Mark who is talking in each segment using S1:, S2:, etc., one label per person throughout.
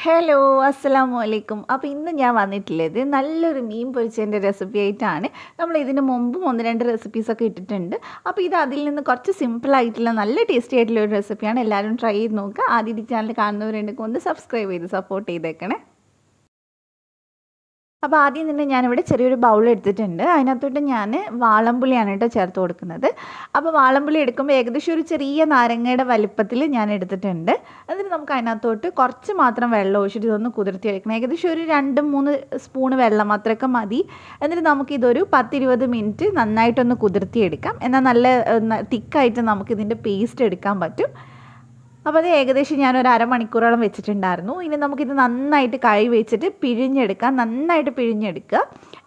S1: Hello അസ്സലാമു അലൈക്കും. അപ്പോൾ ഇന്ന് ഞാൻ വന്നിട്ടുള്ളത് നല്ലൊരു മീൻ പൊരിച്ചതിൻ്റെ റെസിപ്പി ആയിട്ടാണ്. നമ്മൾ ഇതിന് മുമ്പും 1-2 റെസിപ്പീസൊക്കെ ഇട്ടിട്ടുണ്ട്. അപ്പോൾ ഇത് അതിൽ നിന്ന് കുറച്ച് സിമ്പിളായിട്ടുള്ള നല്ല ടേസ്റ്റി ആയിട്ടുള്ള ഒരു റെസിപ്പിയാണ്. എല്ലാവരും ട്രൈ ചെയ്ത് നോക്കുക. ആദ്യം ഈ ചാനൽ കാണുന്നവരുണ്ടെങ്കിൽ ഒന്ന് സബ്സ്ക്രൈബ് ചെയ്ത് സപ്പോർട്ട് ചെയ്തേക്കണേ. അപ്പോൾ ആദ്യം തന്നെ ഞാനിവിടെ ചെറിയൊരു ബൗൾ എടുത്തിട്ടുണ്ട്. അതിനകത്തോട്ട് ഞാൻ വാളംപുളിയാണ് കേട്ടോ ചേർത്ത് കൊടുക്കുന്നത്. അപ്പോൾ വാളംപുളി എടുക്കുമ്പോൾ ഏകദേശം ഒരു ചെറിയ നാരങ്ങയുടെ വലിപ്പത്തിൽ ഞാൻ എടുത്തിട്ടുണ്ട്. എന്നിട്ട് നമുക്ക് അതിനകത്തോട്ട് കുറച്ച് മാത്രം വെള്ളം ഒഴിച്ചിട്ട് ഇതൊന്ന് കുതിർത്തി എടുക്കണം. ഏകദേശം ഒരു 2-3 സ്പൂൺ വെള്ളം അത്രയൊക്കെ മതി. എന്നിട്ട് നമുക്കിതൊരു 10-20 മിനിറ്റ് നന്നായിട്ടൊന്ന് കുതിർത്തിയെടുക്കാം. എന്നാൽ നല്ല തിക്കായിട്ട് നമുക്കിതിൻ്റെ പേസ്റ്റ് എടുക്കാൻ പറ്റും. അപ്പോൾ അത് ഏകദേശം ഞാനൊരു അരമണിക്കൂറോളം വെച്ചിട്ടുണ്ടായിരുന്നു. ഇനി നമുക്കിത് നന്നായിട്ട് കഴുകി വെച്ചിട്ട് പിഴിഞ്ഞെടുക്കാം. നന്നായിട്ട് പിഴിഞ്ഞെടുക്കുക.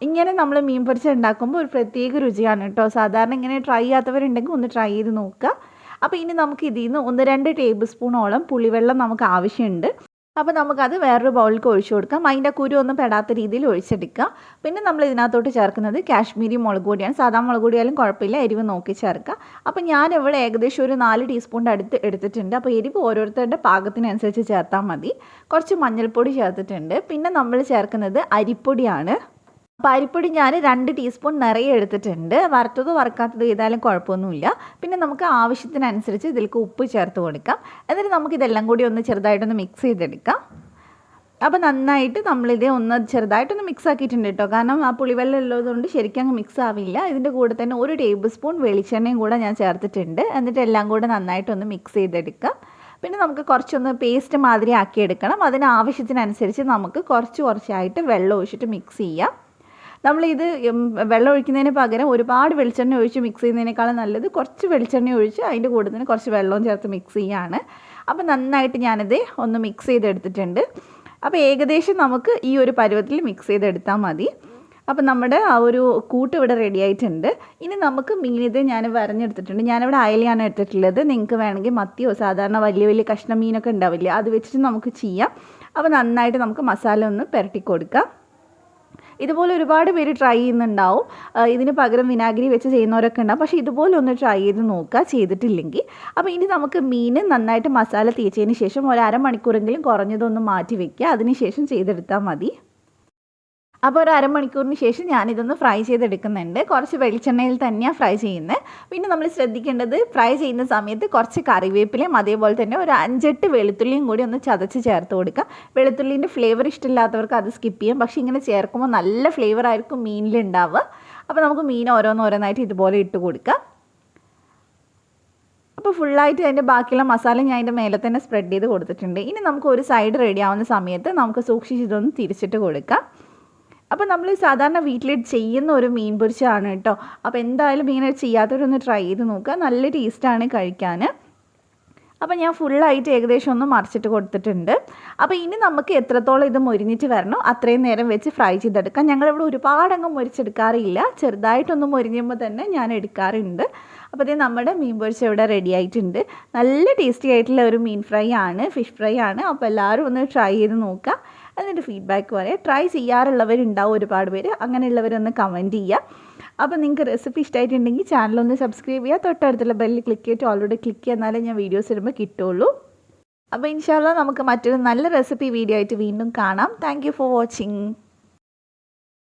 S1: ഇങ്ങനെ നമ്മൾ മീൻ പൊരിച്ച ഉണ്ടാക്കുമ്പോൾ ഒരു പ്രത്യേക രുചിയാണ് കേട്ടോ. സാധാരണ ഇങ്ങനെ ട്രൈ ചെയ്യാത്തവരുണ്ടെങ്കിൽ ഒന്ന് ട്രൈ ചെയ്ത് നോക്കുക. അപ്പോൾ ഇനി നമുക്ക് ഇതിൽ നിന്ന് 1-2 ടേബിൾ സ്പൂണോളം പുളിവെള്ളം നമുക്ക് ആവശ്യമുണ്ട്. അപ്പോൾ നമുക്കത് വേറൊരു ബൗളിലേക്ക് ഒഴിച്ചു കൊടുക്കാം. അതിൻ്റെ കുരു ഒന്നും പെടാത്ത രീതിയിൽ ഒഴിച്ചെടുക്കുക. പിന്നെ നമ്മൾ ഇതിനകത്തോട്ട് ചേർക്കുന്നത് കാശ്മീരി മുളക് പൊടിയാണ്. സാധാ മുളക് പൊടിയായാലും കുഴപ്പമില്ല, എരിവ് നോക്കി ചേർക്കുക. അപ്പോൾ ഞാനിവിടെ ഏകദേശം ഒരു 4 ടീസ്പൂണിൻ്റെ അടുത്ത് എടുത്തിട്ടുണ്ട്. അപ്പോൾ എരിവ് ഓരോരുത്തരുടെ പാകത്തിനനുസരിച്ച് ചേർത്താൽ മതി. കുറച്ച് മഞ്ഞൾപ്പൊടി ചേർത്തിട്ടുണ്ട്. പിന്നെ നമ്മൾ ചേർക്കുന്നത് അരിപ്പൊടിയാണ്. അപ്പോൾ അരിപ്പൊടി ഞാൻ 2 ടീസ്പൂൺ നിറയെ എടുത്തിട്ടുണ്ട്. വറുത്തതോ വറുക്കാത്തതോ ചെയ്താലും കുഴപ്പമൊന്നുമില്ല. പിന്നെ നമുക്ക് ആവശ്യത്തിനനുസരിച്ച് ഇതിലേക്ക് ഉപ്പ് ചേർത്ത് കൊടുക്കാം. എന്നിട്ട് നമുക്കിതെല്ലാം കൂടി ഒന്ന് ചെറുതായിട്ടൊന്ന് മിക്സ് ചെയ്തെടുക്കാം. അപ്പോൾ നന്നായിട്ട് നമ്മളിത് ഒന്ന് ചെറുതായിട്ടൊന്ന് മിക്സ് ആക്കിയിട്ടുണ്ട് കേട്ടോ. കാരണം ആ പുളിവെള്ളം ഉള്ളതുകൊണ്ട് ശരിക്കും അങ്ങ് മിക്സ് ആവില്ല. ഇതിൻ്റെ കൂടെ തന്നെ 1 ടേബിൾ സ്പൂൺ വെളിച്ചെണ്ണയും കൂടെ ഞാൻ ചേർത്തിട്ടുണ്ട്. എന്നിട്ട് എല്ലാം കൂടെ നന്നായിട്ടൊന്ന് മിക്സ് ചെയ്തെടുക്കാം. പിന്നെ നമുക്ക് കുറച്ചൊന്ന് പേസ്റ്റ് മാതിരി ആക്കിയെടുക്കണം. അതിന് ആവശ്യത്തിനനുസരിച്ച് നമുക്ക് കുറച്ചായിട്ട് വെള്ളം ഒഴിച്ചിട്ട് മിക്സ് ചെയ്യാം. നമ്മളിത് വെള്ളം ഒഴിക്കുന്നതിന് പകരം ഒരുപാട് വെളിച്ചെണ്ണ ഒഴിച്ച് മിക്സ് ചെയ്യുന്നതിനേക്കാളും നല്ലത് കുറച്ച് വെളിച്ചെണ്ണ ഒഴിച്ച് അതിൻ്റെ കൂടെ തന്നെ കുറച്ച് വെള്ളവും ചേർത്ത് മിക്സ് ചെയ്യുകയാണ്. അപ്പോൾ നന്നായിട്ട് ഞാനിത് ഒന്ന് മിക്സ് ചെയ്തെടുത്തിട്ടുണ്ട്. അപ്പോൾ ഏകദേശം നമുക്ക് ഈ ഒരു പരുവത്തിൽ മിക്സ് ചെയ്തെടുത്താൽ മതി. അപ്പോൾ നമ്മുടെ ആ ഒരു കൂട്ട് ഇവിടെ റെഡി ആയിട്ടുണ്ട്. ഇനി നമുക്ക് മീൻ ഇത് ഞാൻ വരഞ്ഞെടുത്തിട്ടുണ്ട്. ഞാനിവിടെ അയലയാണ് എടുത്തിട്ടുള്ളത്. നിങ്ങൾക്ക് വേണമെങ്കിൽ മത്തിയോ സാധാരണ വലിയ കഷ്ണം മീനൊക്കെ ഉണ്ടാവില്ല, അത് വെച്ചിട്ട് നമുക്ക് ചെയ്യാം. അപ്പോൾ നന്നായിട്ട് നമുക്ക് മസാല ഒന്ന് പുരട്ടി കൊടുക്കാം. ഇതുപോലെ ഒരുപാട് പേര് ട്രൈ ചെയ്യുന്നുണ്ടാവും. ഇതിന് പകരം വിനാഗിരി വെച്ച് ചെയ്യുന്നവരൊക്കെ ഉണ്ടാവും. പക്ഷേ ഇതുപോലെ ഒന്ന് ട്രൈ ചെയ്ത് നോക്കുക ചെയ്തിട്ടില്ലെങ്കിൽ. അപ്പോൾ ഇനി നമുക്ക് മീൻ നന്നായിട്ട് മസാല തേച്ചതിന് ശേഷം ഒരു അരമണിക്കൂറെങ്കിലും കുറഞ്ഞതൊന്ന് മാറ്റി വയ്ക്കുക. അതിന് ശേഷം ചെയ്തെടുത്താൽ മതി. അപ്പോൾ ഒരു അരമണിക്കൂറിന് ശേഷം ഞാനിതൊന്ന് ഫ്രൈ ചെയ്തെടുക്കുന്നുണ്ട്. കുറച്ച് വെളിച്ചെണ്ണയിൽ തന്നെയാണ് ഫ്രൈ ചെയ്യുന്നത്. പിന്നെ നമ്മൾ ശ്രദ്ധിക്കേണ്ടത് ഫ്രൈ ചെയ്യുന്ന സമയത്ത് കുറച്ച് കറിവേപ്പിലയും അതേപോലെ തന്നെ ഒരു 5-8 വെളുത്തുള്ളിയും കൂടി ഒന്ന് ചതച്ച് ചേർത്ത് കൊടുക്കാം. വെളുത്തുള്ളീൻ്റെ ഫ്ലേവർ ഇഷ്ടമില്ലാത്തവർക്ക് അത് സ്കിപ്പ് ചെയ്യാം. പക്ഷേ ഇങ്ങനെ ചേർക്കുമ്പോൾ നല്ല ഫ്ലേവർ ആയിരിക്കും മീനിലുണ്ടാവുക. അപ്പോൾ നമുക്ക് മീൻ ഓരോന്നായിട്ട് ഇതുപോലെ ഇട്ട് കൊടുക്കാം. അപ്പോൾ ഫുള്ളായിട്ട് അതിൻ്റെ ബാക്കിയുള്ള മസാല ഞാൻ അതിൻ്റെ മേലെ തന്നെ സ്പ്രെഡ് ചെയ്ത് കൊടുത്തിട്ടുണ്ട്. ഇനി നമുക്ക് ഒരു സൈഡ് റെഡി ആവുന്ന സമയത്ത് നമുക്ക് സൂക്ഷിച്ച് ഇതൊന്ന് തിരിച്ചിട്ട് കൊടുക്കാം. അപ്പോൾ നമ്മൾ സാധാരണ വീട്ടിൽ ചെയ്യുന്ന ഒരു മീൻ പൊരിച്ചതാണ് കേട്ടോ. അപ്പോൾ എന്തായാലും ഇങ്ങനെ ചെയ്യാത്തവരൊന്ന് ട്രൈ ചെയ്ത് നോക്കുക. നല്ല ടേസ്റ്റാണ് കഴിക്കാൻ. അപ്പോൾ ഞാൻ ഫുള്ളായിട്ട് ഏകദേശം ഒന്ന് മറിച്ചിട്ട് കൊടുത്തിട്ടുണ്ട്. അപ്പോൾ ഇനി നമുക്ക് എത്രത്തോളം ഇത് മൊരിഞ്ഞിട്ട് വരണോ അത്രയും നേരം വെച്ച് ഫ്രൈ ചെയ്തെടുക്കാം. ഞങ്ങളിവിടെ ഒരുപാടങ്ങ് മൊരിച്ചെടുക്കാറില്ല, ചെറുതായിട്ടൊന്ന് മൊരിഞ്ഞുമ്പോൾ തന്നെ ഞാൻ എടുക്കാറുണ്ട്. അപ്പോൾ ഇത് നമ്മുടെ മീൻ പൊരിച്ച ഇവിടെ റെഡി ആയിട്ടുണ്ട്. നല്ല ടേസ്റ്റി ആയിട്ടുള്ള ഒരു മീൻ ഫ്രൈ ആണ്, ഫിഷ് ഫ്രൈ ആണ്. അപ്പോൾ എല്ലാവരും ഒന്ന് ട്രൈ ചെയ്ത് നോക്കുക. എന്നിട്ട് ഫീഡ്ബാക്ക് പറയാം. ട്രൈ ചെയ്യാറുള്ളവരുണ്ടാവും ഒരുപാട് പേര്, അങ്ങനെയുള്ളവരൊന്ന് കമൻറ്റ് ചെയ്യുക. അപ്പോൾ നിങ്ങൾക്ക് റെസിപ്പി ഇഷ്ടമായിട്ടുണ്ടെങ്കിൽ ചാനലൊന്ന് സബ്സ്ക്രൈബ് ചെയ്യുക. തൊട്ടടുത്തുള്ള ബെല്ലിൽ ക്ലിക്ക് ചെയ്തിട്ട് ഓൾറെഡി ക്ലിക്ക് ചെയ്യുന്നാലേ ഞാൻ വീഡിയോസ് ഇടുമ്പോൾ കിട്ടുള്ളൂ. അപ്പോൾ ഇൻഷാ അല്ലാഹ് നമുക്ക് മറ്റൊരു നല്ല റെസിപ്പി വീഡിയോ ആയിട്ട് വീണ്ടും കാണാം. Thank you for watching.